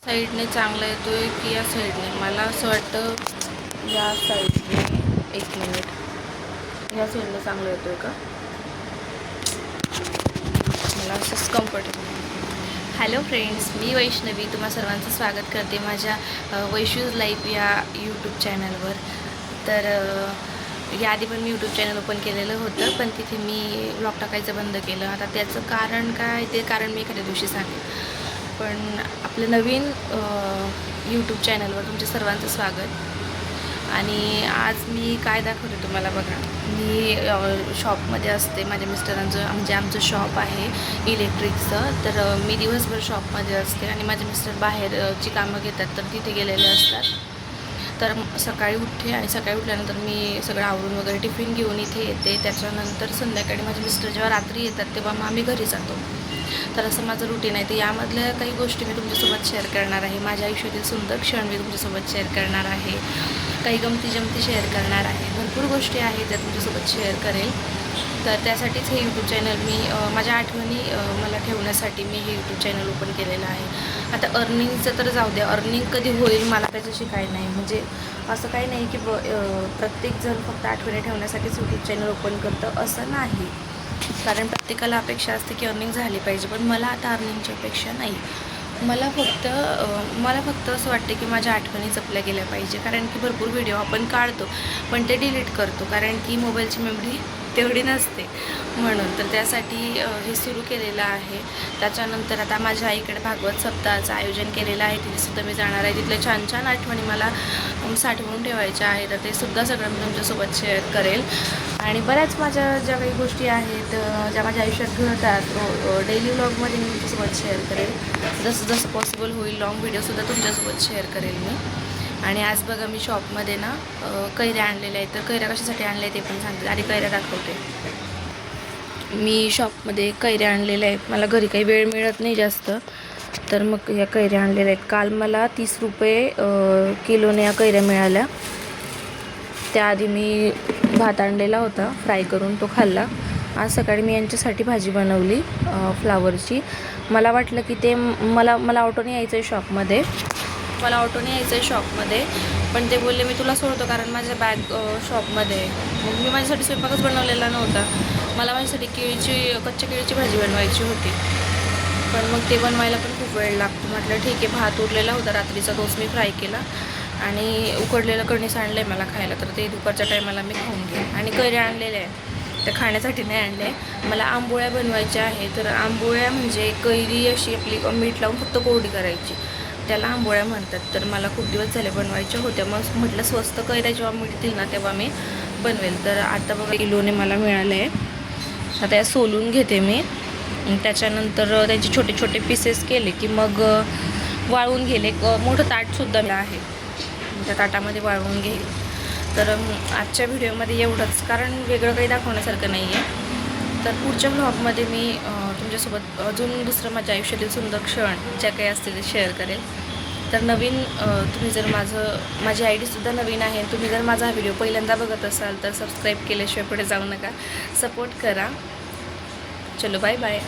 साईडने चांगला येतोय की या साईडने? मला असं वाटतं या साईडने. एक मिनिट, या साईडने चांगला येतोय का? मला असंच कम्फर्टेबल. हॅलो फ्रेंड्स, मी वैष्णवी तुम्हा सर्वांचं स्वागत करते माझ्या वैशूज लाईफ या यूट्यूब चॅनलवर. तर याआधी पण मी यूट्यूब चॅनल ओपन केलेलं होतं, पण तिथे मी व्लॉग टाकायचं बंद केलं. आता त्याचं कारण काय ते कारण मी एखाद्या दिवशी सांगेन. पण आपलं नवीन यूट्यूब चॅनलवर तुमच्या सर्वांचं स्वागत. आणि आज मी काय दाखवते तुम्हाला बघा. मी शॉपमध्ये असते. माझ्या मिस्टरांचं म्हणजे आमचं शॉप आहे इलेक्ट्रिकचं. तर मी दिवसभर शॉपमध्ये असते आणि माझे मिस्टर बाहेरची कामं घेतात, तर तिथे गेलेले असतात. तर सकाळी उठते आणि सकाळी उठल्यानंतर मी सगळं आवरून वगैरे टिफिन घेऊन इथे येते. त्याच्यानंतर संध्याकाळी माझे मिस्टर जेव्हा रात्री येतात तेव्हा मग आम्ही घरी जातो. तर असं माझं रुटीन आहे. तर यामधल्या काही गोष्टी मी तुमच्यासोबत शेअर करणार आहे. माझ्या आयुष्यातील सुंदर क्षण मी तुमच्यासोबत शेअर करणार आहे. काही गमती जमती शेअर करणार आहे. भरपूर गोष्टी आहेत त्या तुमच्यासोबत शेअर करेल. तर त्यासाठीच हे यूट्यूब चॅनल मी माझ्या आठवणी मला ठेवण्यासाठी मी हे यूट्यूब चॅनल ओपन केलेलं आहे. आता अर्निंगचं तर जाऊ द्या, अर्निंग कधी होईल मला त्याच्याशी काही नाही. म्हणजे असं काही नाही की प्रत्येकजण फक्त आठवणी ठेवण्यासाठीच यूट्यूब चॅनल ओपन करतं असं नाही. कारण प्रत्येकाला अपेक्षा असते की अर्निंग झाली पाहिजे, पण मला आता अर्निंगची अपेक्षा नाही. मला फक्त असं वाटतं की माझ्या आठवणी जपल्या गेल्या पाहिजे. कारण की भरपूर व्हिडिओ आपण काढतो पण ते डिलीट करतो, कारण की मोबाईलची मेमरी तेवढी नसते म्हणून. तर त्यासाठी हे सुरू केलेलं आहे. त्याच्यानंतर आता माझ्या आईकडे भागवत सप्ताहाचं आयोजन केलेलं आहे, तिथेसुद्धा मी जाणार आहे. तिथले छान छान आठवणी मला साठवून ठेवायच्या आहेत. तर ते सुद्धा सगळं मी तुमच्यासोबत शेअर करेल. आणि बऱ्याच माझ्या ज्या काही गोष्टी आहेत ज्या माझ्या आयुष्यात घडतात डेली व्लॉगमध्ये मी तुमच्यासोबत शेअर करेल. जसं पॉसिबल होईल लॉंग व्हिडिओसुद्धा तुमच्यासोबत शेअर करेल मी. आणि आज बघा मी शॉपमध्ये ना कैऱ्या आणलेल्या आहेत. तर कैऱ्या कशासाठी आणल्या ते पण सांगते. आधी कैऱ्या दाखवते. मी शॉपमध्ये कैऱ्या आणलेल्या आहेत. मला घरी काही वेळ मिळत नाही जास्त, तर मग या कैऱ्या आणलेल्या आहेत. काल मला 30 रुपये किलोने या कैऱ्या मिळाल्या. त्याआधी मी भात आणलेला होता फ्राय करून, तो खाल्ला. आज सकाळी मी यांच्यासाठी भाजी बनवली फ्लावरची. मला वाटलं की ते मला ऑटोने यायचं आहे शॉपमध्ये. पण ते बोलले मी तुला सोडतो, कारण माझ्या बॅग शॉपमध्ये. मग मी माझ्यासाठी स्वयंपाकच बनवलेला नव्हता. मला माझ्यासाठी कच्च्या केळीची भाजी बनवायची होती, पण मग ते बनवायला पण खूप वेळ लागतो. म्हटलं ठीक आहे. भात उरलेला होता रात्रीचा, तोच मी फ्राय केला आणि उकडलेलं कणीस आणलं आहे मला खायला. तर ते दुपारच्या टायमाला मी खाऊन घेईन. आणि कैऱ्या आणलेल्या आहे, त्या खाण्यासाठी नाही आणल्या आहे. मला आंबोळ्या बनवायच्या आहे. तर आंबोळ्या म्हणजे कैरी अशी आपली मीठ लावून फक्त कोरडी करायची, त्याला आंबोळ्या म्हणतात. तर मला खूप दिवस झाले बनवायच्या होत्या. मग म्हटलं स्वस्त कैऱ्या जेव्हा मिळतील ना तेव्हा मी बनवेल. तर आता बघा किलोने मला मिळाले आहे. आता या सोलून घेते मी. त्याच्यानंतर त्याचे छोटे छोटे पीसेस केले की मग वाळवून घेईल. एक मोठं ताटसुद्धा आहे, त्या ताटामध्ये वाळवून घेईल. तर आजच्या व्हिडिओमध्ये एवढंच, कारण वेगळं काही दाखवण्यासारखं नाही आहे. तर पुढच्या व्लॉगमध्ये मी तुमच्यासोबत अजून दुसरं माझ्या आयुष्यातील सुंदर क्षण ज्या काही असतील ते शेअर करेल. तर नवीन तुम्ही जर माझी आय डीसुद्धा नवीन आहे. तुम्ही जर माझा हा व्हिडिओ पहिल्यांदा बघत असाल तर सबस्क्राईब केल्याशिवाय पुढे जाऊ नका, सपोर्ट करा. चलो बाय बाय.